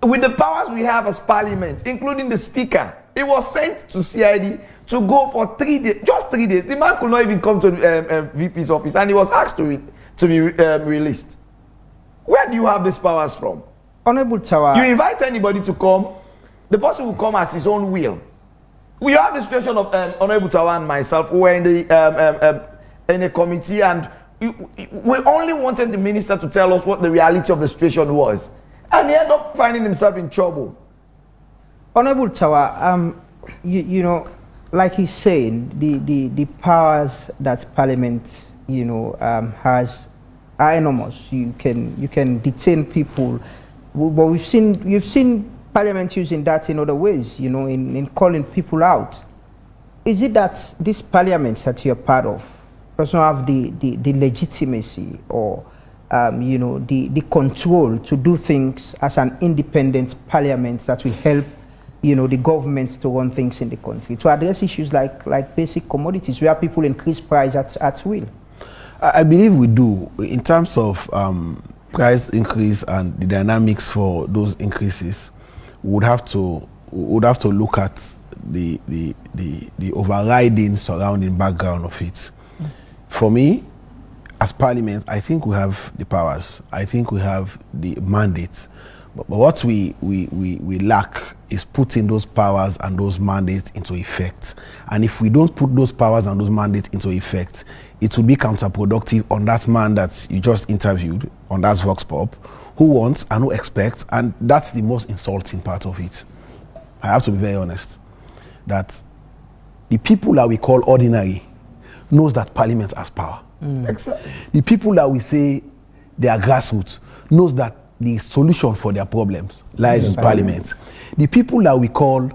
with the powers we have as parliament, including the speaker, he was sent to CID to go for 3 days, just 3 days. The man could not even come to VP's office, and he was asked to be released. Where do you have these powers from? Honorable Tawa. You invite anybody to come, the person will come at his own will. We have the situation of Honorable Tawa and myself, who were in a committee, and we only wanted the minister to tell us what the reality of the situation was. And he ended up finding himself in trouble. Honorable Tawa, you know, like he's saying, the powers that Parliament, you know, has are enormous. You can detain people, but you've seen Parliament using that in other ways, you know, in calling people out. Is it that these parliaments that you're part of doesn't have the legitimacy or you know, the control to do things as an independent parliament that will help, you know, the governments to run things in the country, to address issues like basic commodities where people increase price at will? I believe we do. In terms of price increase and the dynamics for those increases, we would have to look at the overriding surrounding background of it. For me, as Parliament, I think we have the powers. I think we have the mandate. But what we lack is putting those powers and those mandates into effect. And if we don't put those powers and those mandates into effect, it will be counterproductive on that man that you just interviewed on that Vox Pop, who wants and who expects, and that's the most insulting part of it. I have to be very honest, that the people that we call ordinary knows that Parliament has power. Exactly. The people that we say they are grassroots knows that the solution for their problems lies in Parliament. The people that we call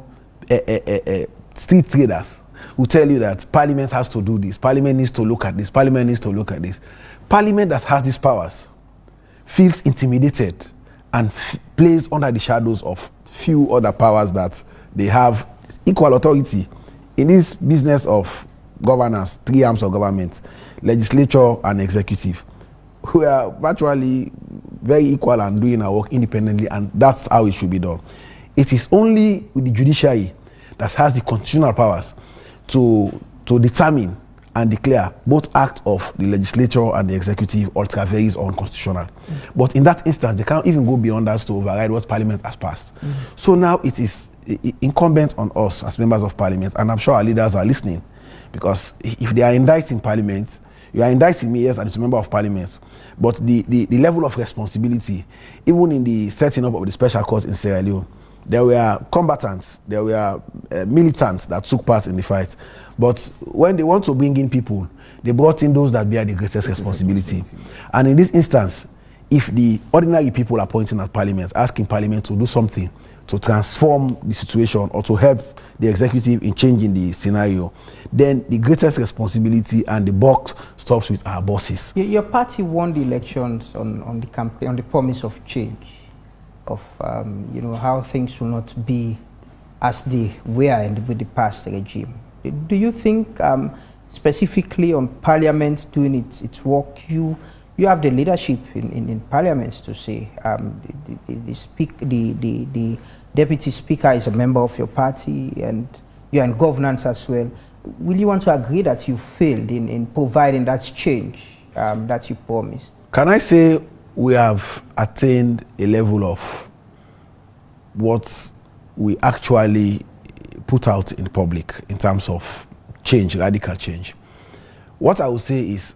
street traders will tell you that Parliament has to do this, Parliament needs to look at this, Parliament needs to look at this. Parliament that has these powers feels intimidated and plays under the shadows of few other powers that they have equal authority. In this business of governance, three arms of government, legislature and executive, we are virtually very equal and doing our work independently, and that's how it should be done. It is only with the judiciary that has the constitutional powers to determine and declare both acts of the legislature and the executive ultra vires unconstitutional. But in that instance, they can't even go beyond us to override what Parliament has passed. So now it is incumbent on us as members of Parliament, and I'm sure our leaders are listening, because if they are indicting Parliament, you are indicting me, yes, as a member of Parliament, but the level of responsibility, even in the setting up of the special court in Sierra Leone, there were combatants, there were militants that took part in the fight. But when they want to bring in people, they brought in those that bear the greatest responsibility. And in this instance, if the ordinary people are pointing at Parliament, asking Parliament to do something to transform the situation or to help the executive in changing the scenario, then the greatest responsibility and the buck stops with our bosses. Your party won the elections on the campaign, on the promise of change, of you know, how things will not be as they were with the past regime. Do you think specifically on Parliament doing its work, you have the leadership in Parliament to say the Deputy Speaker is a member of your party and you're in governance as well. Will you want to agree that you failed in providing that change that you promised? Can I say we have attained a level of what we actually put out in public in terms of change, radical change? What I would say is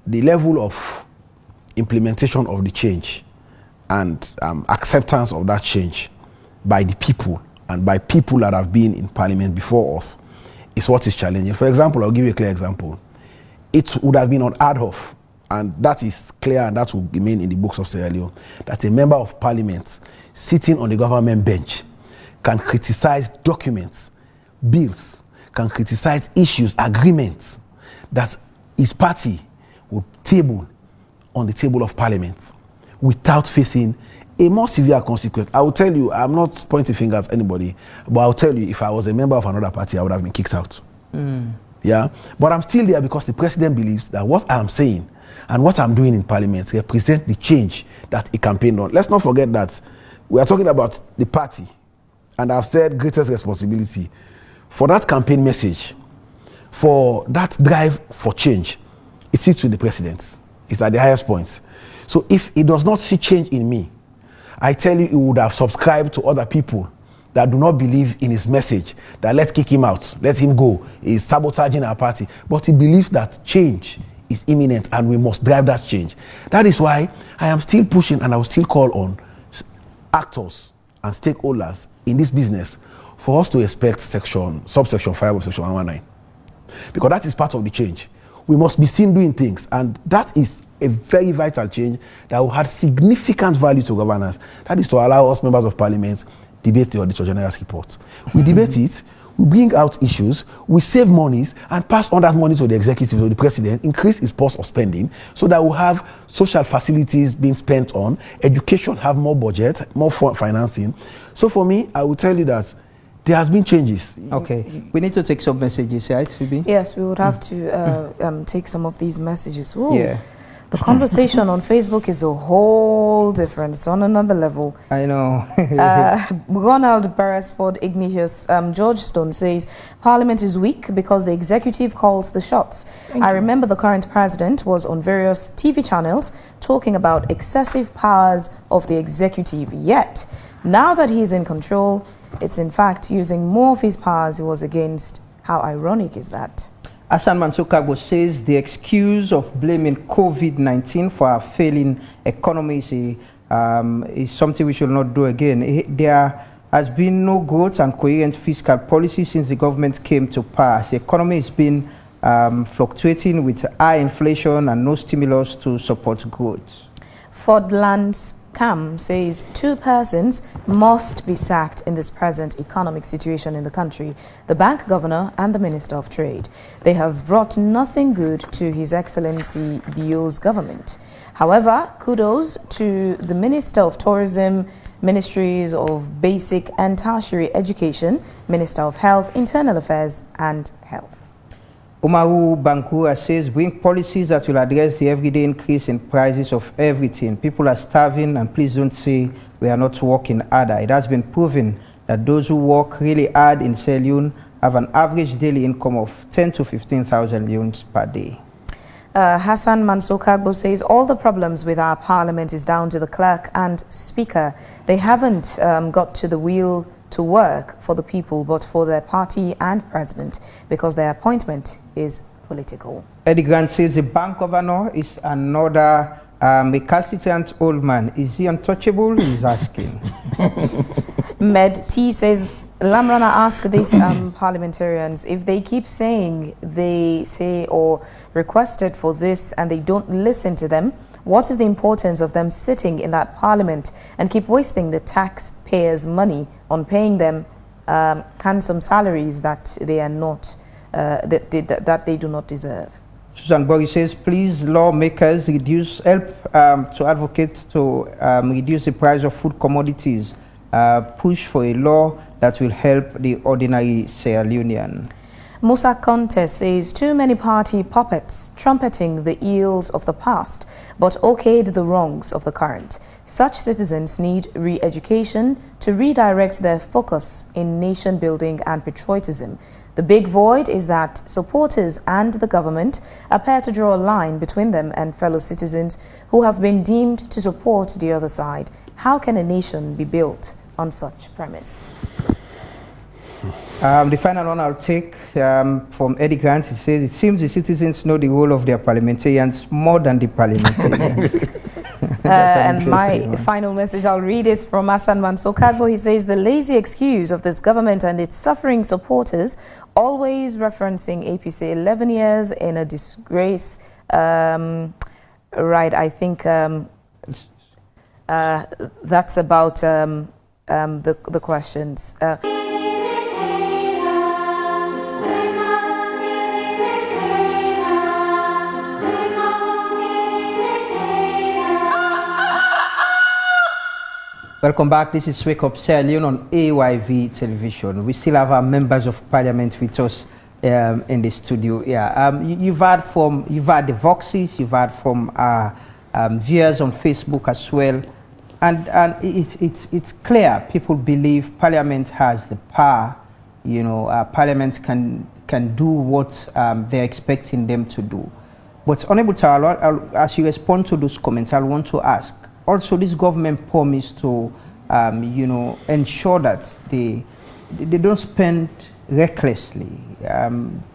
the level of implementation of the change and acceptance of that change by the people and by people that have been in Parliament before us is what is challenging. For example, I'll give you a clear example. It would have been unheard of, and that is clear and that will remain in the books of Sierra Leone, that a member of Parliament sitting on the government bench can criticize documents, bills, can criticize issues, agreements that his party would table on the table of Parliament without facing a more severe consequence. I will tell you, I'm not pointing fingers at anybody, but I'll tell you, if I was a member of another party, I would have been kicked out. Yeah, but I'm still there because the president believes that what I'm saying and what I'm doing in Parliament represent the change that he campaigned on. Let's not forget that we are talking about the party, and I've said greatest responsibility for that campaign message, for that drive for change. It sits with the president. It's at the highest point. So if he does not see change in me, I tell you, he would have subscribed to other people that do not believe in his message, that let's kick him out, let him go, he's sabotaging our party. But he believes that change is imminent and we must drive that change. That is why I am still pushing and I will still call on actors and stakeholders in this business for us to expect subsection 5 of section 119. Because that is part of the change. We must be seen doing things, and that is a very vital change that will have significant value to governance. That is to allow us members of parliament debate the Auditor General's report. We debate it, we bring out issues, we save monies and pass on that money to the executive, to the president, increase his pulse of spending so that we'll have social facilities being spent on, education have more budget, more financing. So for me, I will tell you that there has been changes. Okay, we need to take some messages, right, Phoebe? Yes, we would have to take some of these messages. Ooh. Yeah. The conversation on Facebook is a whole different. It's on another level. I know. Ronald Beresford Ignatius George Stone says, Parliament is weak because the executive calls the shots. I remember the current president was on various TV channels talking about excessive powers of the executive. Yet, now that he is in control, it's in fact using more of his powers he was against. How ironic is that? Mansourco says the excuse of blaming COVID-19 for our failing economy is something we should not do again. There has been no good and coherent fiscal policy since the government came to power. The economy has been fluctuating with high inflation and no stimulus to support growth. Fordlands Cam says 2 persons must be sacked in this present economic situation in the country: the bank governor and the Minister of Trade. They have brought nothing good to His Excellency Bio's government. However, kudos to the Minister of Tourism, Ministries of Basic and Tertiary Education, Minister of Health, Internal Affairs and Health. Umaru Bankura says, bring policies that will address the everyday increase in prices of everything. People are starving, and please don't say we are not working harder. It has been proven that those who work really hard in Sierra Leone have an average daily income of 10 to 15,000 leones per day. Hassan Mansourco says all the problems with our parliament is down to the clerk and speaker. They haven't got to the wheel to work for the people, but for their party and president, because their appointment is political. Eddie Grant says the bank governor is another recalcitrant old man. Is he untouchable? He's asking. Med T says, Lamrana asked these parliamentarians, if they keep saying they say or requested for this and they don't listen to them, what is the importance of them sitting in that parliament and keep wasting the taxpayers' money on paying them handsome salaries that they are not that they do not deserve? Susan Borgi says, please lawmakers help to advocate to reduce the price of food commodities. Push for a law that will help the ordinary Sierra Leonean. Musa Conte says too many party puppets trumpeting the ills of the past but okayed the wrongs of the current. Such citizens need re-education to redirect their focus in nation building and patriotism. The big void is that supporters and the government appear to draw a line between them and fellow citizens who have been deemed to support the other side. How can a nation be built on such premise? The final one I'll take from Eddie Grant. He says, it seems the citizens know the role of their parliamentarians more than the parliamentarians. And my final message I'll read is from Hassan Mansourco. He says, the lazy excuse of this government and its suffering supporters, always referencing APC 11 years in a disgrace. Right, I think that's about the questions. Welcome back. This is Wake Up Sierra Leone on AYV television. We still have our members of parliament with us in the studio. Yeah, you've had the Voxes, you've had from our viewers on Facebook as well, and it's clear people believe Parliament has the power. You know, Parliament can do what they're expecting them to do. But Honorable Tawalo, as you respond to those comments, I want to ask. Also, this government promised to, you know, ensure that they don't spend recklessly.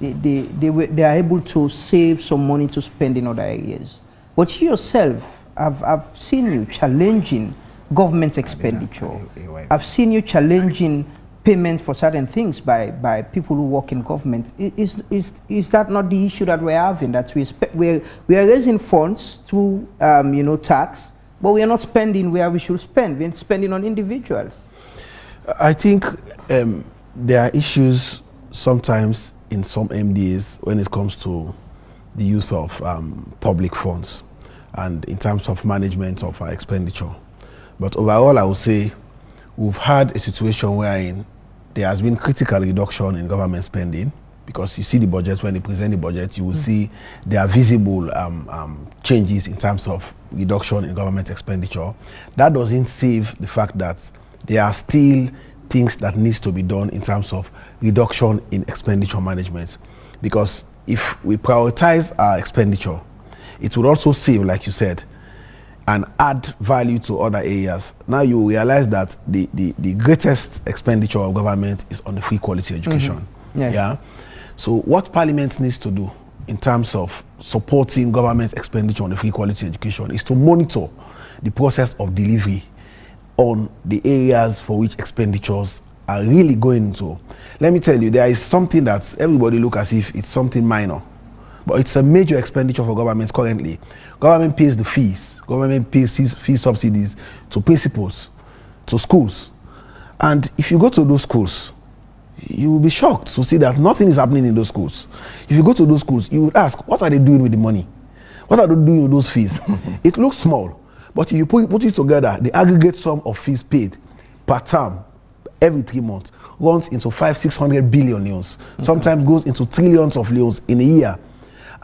They are able to save some money to spend in other areas. But you yourself, I've seen you challenging government expenditure. I've seen you challenging payment for certain things by people who work in government. Is that not the issue that we're having? That we are raising funds through tax, but we are not spending where we should spend. We're spending on individuals. I think there are issues sometimes in some MDAs when it comes to the use of public funds and in terms of management of our expenditure. But overall, I would say we've had a situation wherein there has been critical reduction in government spending, because you see the budget, when they present the budget, you will see there are visible changes in terms of reduction in government expenditure. That doesn't save the fact that there are still things that needs to be done in terms of reduction in expenditure management. Because if we prioritize our expenditure, it would also save, like you said, and add value to other areas. Now you realize that the greatest expenditure of government is on the free quality education. Yeah. So what Parliament needs to do in terms of supporting government expenditure on the free quality education is to monitor the process of delivery on the areas for which expenditures are really going into. Let me tell you, there is something that everybody look as if it's something minor, but it's a major expenditure for government currently. Government pays the fees. Government pays fee subsidies to principals, to schools. And if you go to those schools, you will be shocked to see that nothing is happening in those schools. If you go to those schools, you would ask, what are they doing with the money? What are they doing with those fees? It looks small, but if you put it together, the aggregate sum of fees paid per term every 3 months runs into 500-600 billion leons. Sometimes goes into trillions of leons in a year.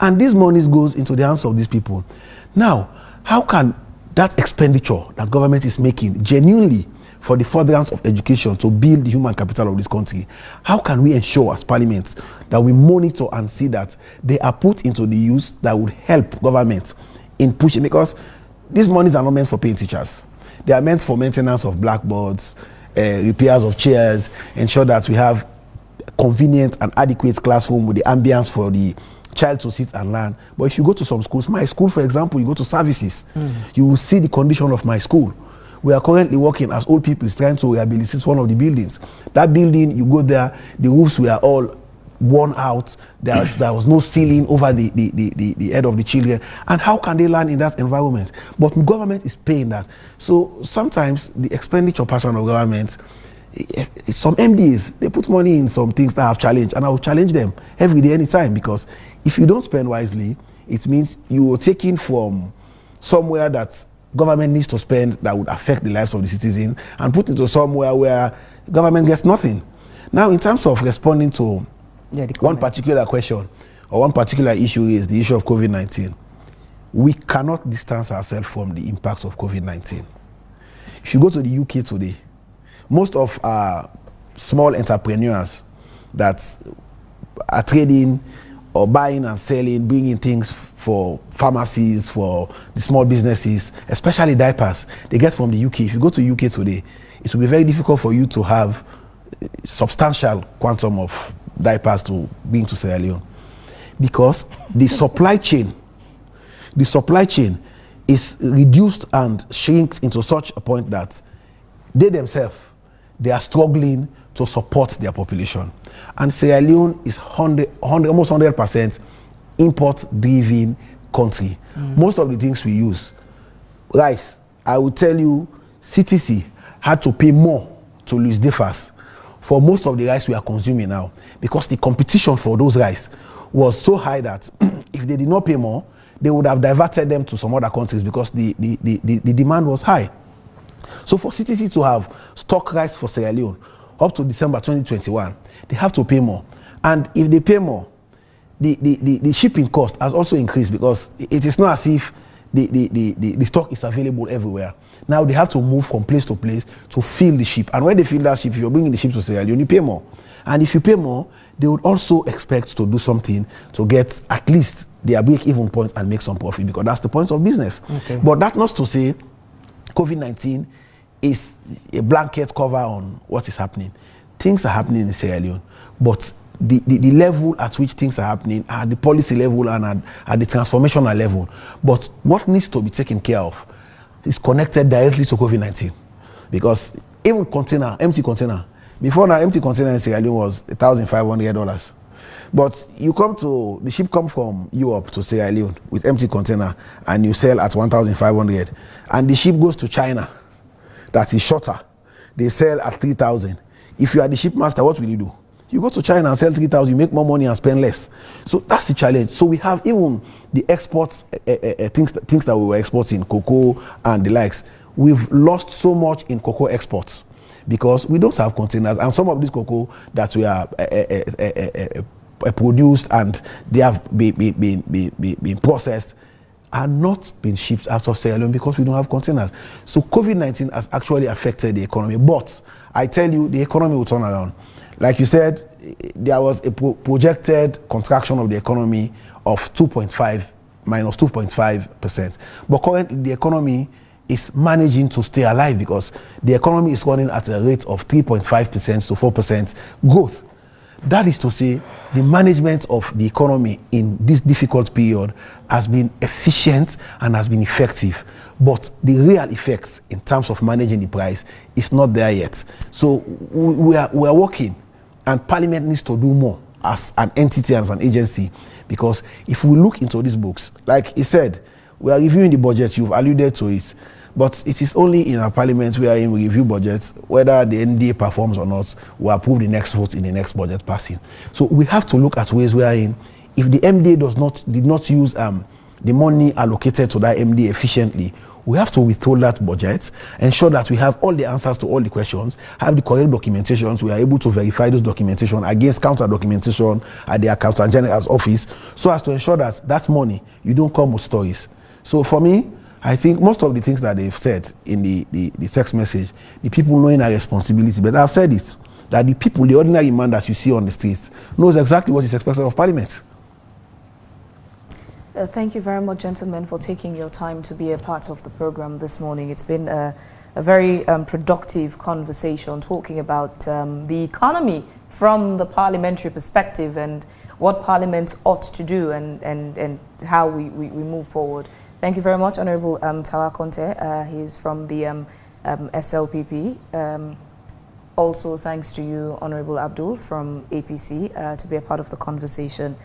And these monies goes into the hands of these people. Now, how can that expenditure that government is making genuinely for the furtherance of education to build the human capital of this country, how can we ensure as Parliament that we monitor and see that they are put into the use that would help government in pushing? Because these monies are not meant for paying teachers. They are meant for maintenance of blackboards, repairs of chairs, ensure that we have convenient and adequate classroom with the ambience for the child to sit and learn. But if you go to some schools, my school, for example, you go to services, you will see the condition of my school. We are currently working as old people trying to rehabilitate one of the buildings. That building, you go there, the roofs were all worn out. There was no ceiling over the head of the children. And how can they learn in that environment? But government is paying that. So sometimes the expenditure pattern of government, some MDs, they put money in some things that I have challenged, and I will challenge them every day, anytime, because if you don't spend wisely, it means you are taking from somewhere that government needs to spend that would affect the lives of the citizens and put into somewhere where government gets nothing. Now, in terms of responding to one particular question or one particular issue is the issue of COVID-19. We cannot distance ourselves from the impacts of COVID-19. If you go to the UK today, most of our small entrepreneurs that are trading or buying and selling, bringing things for pharmacies, for the small businesses, especially diapers, they get from the UK. If you go to UK today, it will be very difficult for you to have substantial quantum of diapers to bring to Sierra Leone, because the supply chain is reduced and shrinks into such a point that they themselves, they are struggling to support their population. And Sierra Leone is almost 100% import-driven country. Most of the things we use, rice, I will tell you, CTC had to pay more to Luis Defas for most of the rice we are consuming now, because the competition for those rice was so high that if they did not pay more, they would have diverted them to some other countries, because the demand was high. So for CTC to have stock rice for Sierra Leone up to December 2021, they have to pay more. And if they pay more, the shipping cost has also increased, because it is not as if the stock is available everywhere. Now they have to move from place to place to fill the ship. And when they fill that ship, if you're bringing the ship to Sierra Leone, you pay more. And if you pay more, they would also expect to do something to get at least their break-even point and make some profit, because that's the point of business. Okay. But that's not to say COVID-19 is a blanket cover on what is happening. things are happening in Sierra Leone, but the level at which things are happening at the policy level and at the transformational level. But what needs to be taken care of is connected directly to COVID-19. Because even empty container, before now, empty container in Sierra Leone was $1,500. But the ship come from Europe to Sierra Leone with empty container and you sell at 1,500. And the ship goes to China, that is shorter. They sell at 3,000. If you are the shipmaster, what will you do? You go to China and sell 3,000, you make more money and spend less. So that's the challenge. So we have even the exports, things that we were exporting, cocoa and the likes. We've lost so much in cocoa exports because we don't have containers. And some of this cocoa that we are produced and they have been processed are not being shipped out of Sierra Leone because we don't have containers. So COVID-19 has actually affected the economy. But I tell you, the economy will turn around. Like you said, there was a projected contraction of the economy of minus 2.5%. But currently, the economy is managing to stay alive because the economy is running at a rate of 3.5% to 4% growth. That is to say, the management of the economy in this difficult period has been efficient and has been effective. But the real effects in terms of managing the price is not there yet. So we are working, and Parliament needs to do more as an entity and as an agency, because if we look into these books, like he said, we are reviewing the budget, you've alluded to it, but it is only in our Parliament where we review budgets, whether the NDA performs or not, we approve the next vote in the next budget passing. So we have to look at ways wherein, if the MDA did not use the money allocated to that MDA efficiently, we have to withhold that budget, ensure that we have all the answers to all the questions, have the correct documentations, we are able to verify those documentation against counter documentation at the Accountant General's office, so as to ensure that that money, you don't come with stories. So for me, I think most of the things that they've said in the text message, the people knowing our responsibility, but I've said it, that the people, the ordinary man that you see on the streets, knows exactly what is expected of Parliament. Thank you very much, gentlemen, for taking your time to be a part of the program this morning. It's been a very productive conversation talking about the economy from the parliamentary perspective and what Parliament ought to do and how we move forward. Thank you very much, Honorable Tawa Conte. He's from the SLPP. Also, thanks to you, Honorable Abdul from APC, to be a part of the conversation.